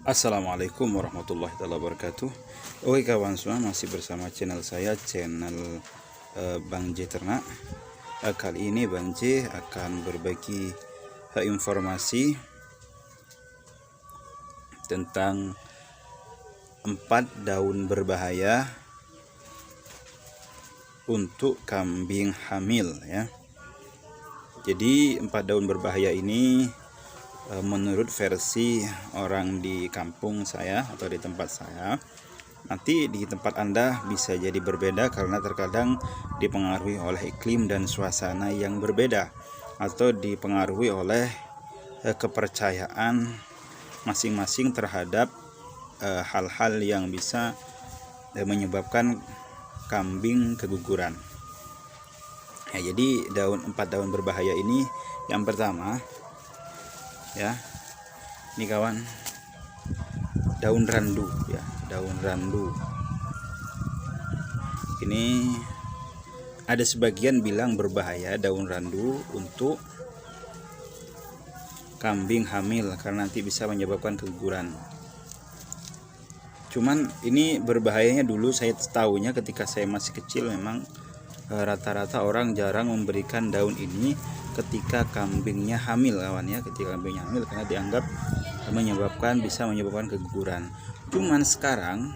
Assalamualaikum warahmatullahi wabarakatuh. Oke kawan semua, masih bersama channel saya, channel Bang J Ternak. Kali ini Bang J akan berbagi informasi tentang 4 daun berbahaya untuk kambing hamil ya. Jadi 4 daun berbahaya ini menurut versi orang di kampung saya atau di tempat saya, nanti di tempat Anda bisa jadi berbeda karena terkadang dipengaruhi oleh iklim dan suasana yang berbeda, atau dipengaruhi oleh kepercayaan masing-masing terhadap hal-hal yang bisa menyebabkan kambing keguguran. Ya, jadi 4 daun berbahaya ini, yang pertama ya, ini kawan, daun randu ya, daun randu. Ini ada sebagian bilang berbahaya daun randu untuk kambing hamil karena nanti bisa menyebabkan keguguran. Cuman ini berbahayanya dulu saya tahunya ketika saya masih kecil, memang rata-rata orang jarang memberikan daun ini ketika kambingnya hamil kawan ya, ketika kambingnya hamil, karena dianggap bisa menyebabkan keguguran. Cuman sekarang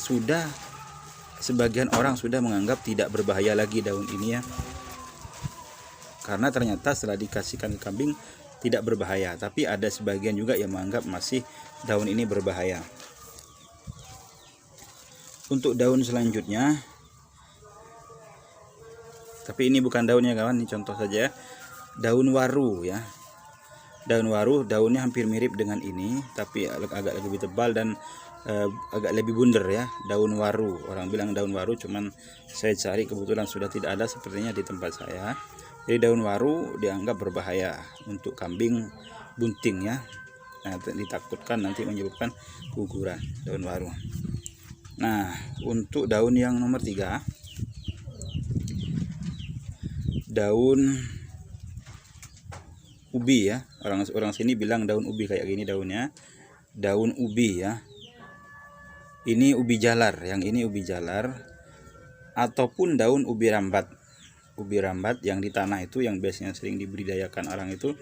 sudah sebagian orang sudah menganggap tidak berbahaya lagi daun ini ya, karena ternyata setelah dikasihkan ke kambing tidak berbahaya. Tapi ada sebagian juga yang menganggap masih daun ini berbahaya. Untuk daun selanjutnya, tapi ini bukan daunnya kawan, ini contoh saja, daun waru ya. Daun waru, daunnya hampir mirip dengan ini, tapi agak lebih tebal dan agak lebih bunder ya. Daun waru, orang bilang daun waru, cuman saya cari kebetulan sudah tidak ada sepertinya di tempat saya. Jadi daun waru dianggap berbahaya untuk kambing bunting ya. Nah, ditakutkan nanti menyebabkan keguguran daun waru. Nah, untuk daun yang nomor 3, daun ubi ya. Orang sini bilang daun ubi, kayak gini daunnya. Daun ubi ya. Ini ubi jalar, yang ini ubi jalar, ataupun daun ubi rambat. Ubi rambat yang di tanah itu, yang biasanya sering dibudidayakan orang itu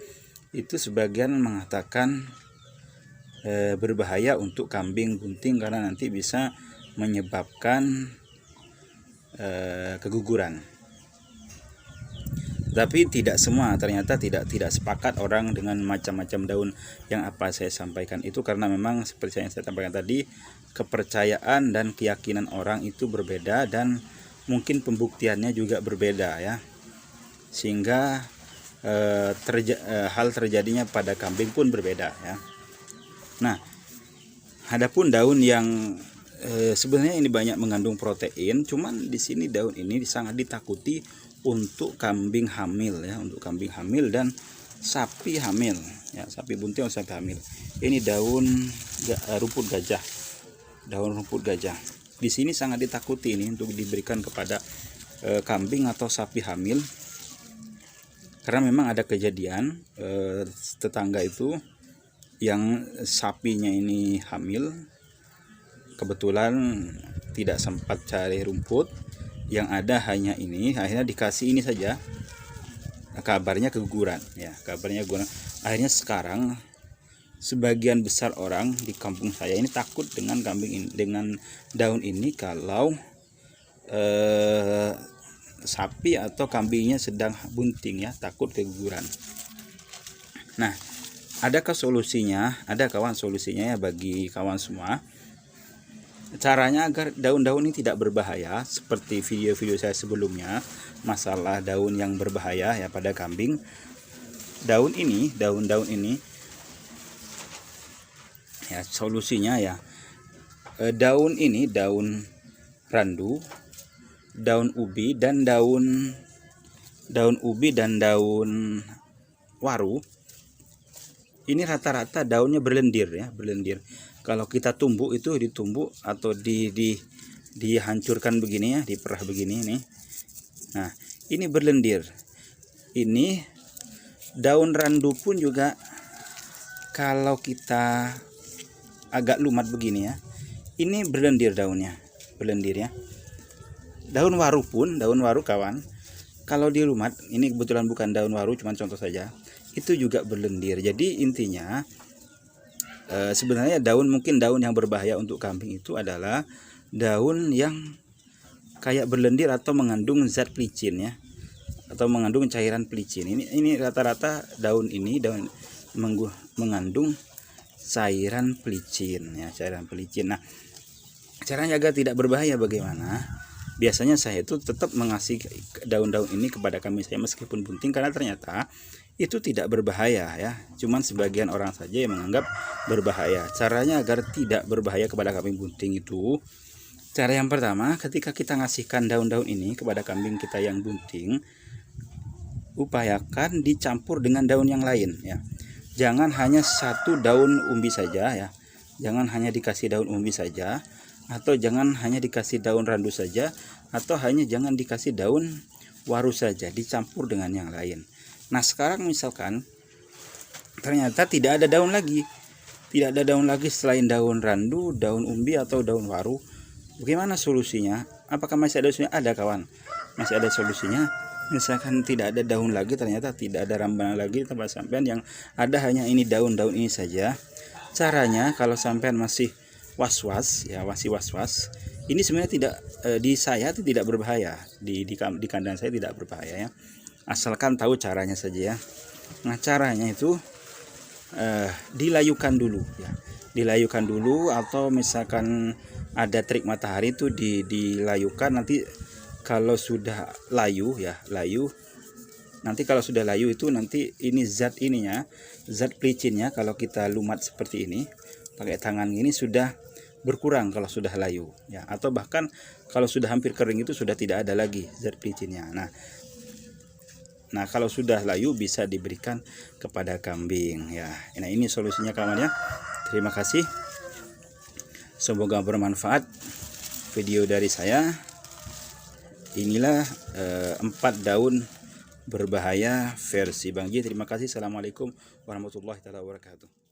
sebagian mengatakan berbahaya untuk kambing bunting karena nanti bisa menyebabkan keguguran. Tapi tidak semua, ternyata tidak sepakat orang dengan macam-macam daun yang apa saya sampaikan itu, karena memang seperti yang saya sampaikan tadi, kepercayaan dan keyakinan orang itu berbeda dan mungkin pembuktiannya juga berbeda ya, sehingga hal terjadinya pada kambing pun berbeda ya. Nah, adapun daun yang sebenarnya ini banyak mengandung protein, cuman di sini daun ini sangat ditakuti untuk kambing hamil ya, untuk kambing hamil dan sapi hamil ya, sapi bunting atau sapi hamil. Ini daun rumput gajah, daun rumput gajah. Di sini sangat ditakuti ini untuk diberikan kepada kambing atau sapi hamil, karena memang ada kejadian tetangga itu yang sapinya ini hamil, kebetulan tidak sempat cari rumput, yang ada hanya ini, akhirnya dikasih ini saja, kabarnya keguguran ya, kabarnya keguguran. Akhirnya sekarang sebagian besar orang di kampung saya ini takut dengan kambing ini, dengan daun ini, kalau sapi atau kambingnya sedang bunting ya, takut keguguran. Nah, adakah solusinya? Ada kawan solusinya ya bagi kawan semua. Caranya agar daun-daun ini tidak berbahaya, seperti video-video saya sebelumnya masalah daun yang berbahaya ya pada kambing. Daun ini ya, solusinya ya, daun ini, daun randu, daun ubi dan daun waru. Ini rata-rata daunnya berlendir ya, berlendir. Kalau kita tumbuk itu, ditumbuk atau dihancurkan begini ya, diperah begini nih. Nah, ini berlendir. Ini Daun randu pun juga kalau kita agak lumat begini ya, ini berlendir daunnya, berlendir ya. Daun waru pun, daun waru kawan, kalau dilumat, ini kebetulan bukan daun waru, cuman contoh saja, itu juga berlendir. Jadi intinya sebenarnya mungkin daun yang berbahaya untuk kambing itu adalah daun yang kayak berlendir atau mengandung zat pelicin ya, atau mengandung cairan pelicin. Ini rata-rata daun ini mengandung cairan pelicin ya, cairan pelicin. Nah, caranya agar tidak berbahaya bagaimana? Biasanya saya itu tetap mengasih daun-daun ini kepada kambing saya meskipun bunting, karena ternyata itu tidak berbahaya ya. Cuman sebagian orang saja yang menganggap berbahaya. Caranya agar tidak berbahaya kepada kambing bunting itu, cara yang pertama, ketika kita ngasihkan daun-daun ini kepada kambing kita yang bunting, upayakan dicampur dengan daun yang lain ya. Jangan hanya satu daun umbi saja ya. Jangan hanya dikasih daun umbi saja, atau jangan hanya dikasih daun randu saja, atau jangan dikasih daun waru saja, dicampur dengan yang lain. Nah, sekarang misalkan ternyata tidak ada daun lagi. Tidak ada daun lagi selain daun randu, daun umbi atau daun waru. Bagaimana solusinya? Apakah masih ada solusinya? Ada kawan. Masih ada solusinya. Misalkan tidak ada daun lagi, ternyata tidak ada rambanan lagi di tempat sampean, yang ada hanya ini daun-daun ini saja. Caranya kalau sampean masih was-was ya, masih was-was, ini sebenarnya tidak di saya itu tidak berbahaya, di kandang saya tidak berbahaya ya, asalkan tahu caranya saja ya. Nah, caranya itu dilayukan dulu ya, dilayukan dulu, atau misalkan ada trik matahari itu dilayukan. Nanti kalau sudah layu ya, nanti kalau sudah layu itu nanti ini zat pelicinnya, kalau kita lumat seperti ini pakai tangan ini sudah berkurang kalau sudah layu ya, atau bahkan kalau sudah hampir kering itu sudah tidak ada lagi zat pelicinnya. Nah, kalau sudah layu bisa diberikan kepada kambing ya. Nah, ini solusinya kawan ya. Terima kasih. Semoga bermanfaat video dari saya. Inilah 4 daun berbahaya versi Bang Ji. Terima kasih. Assalamualaikum warahmatullahi wabarakatuh.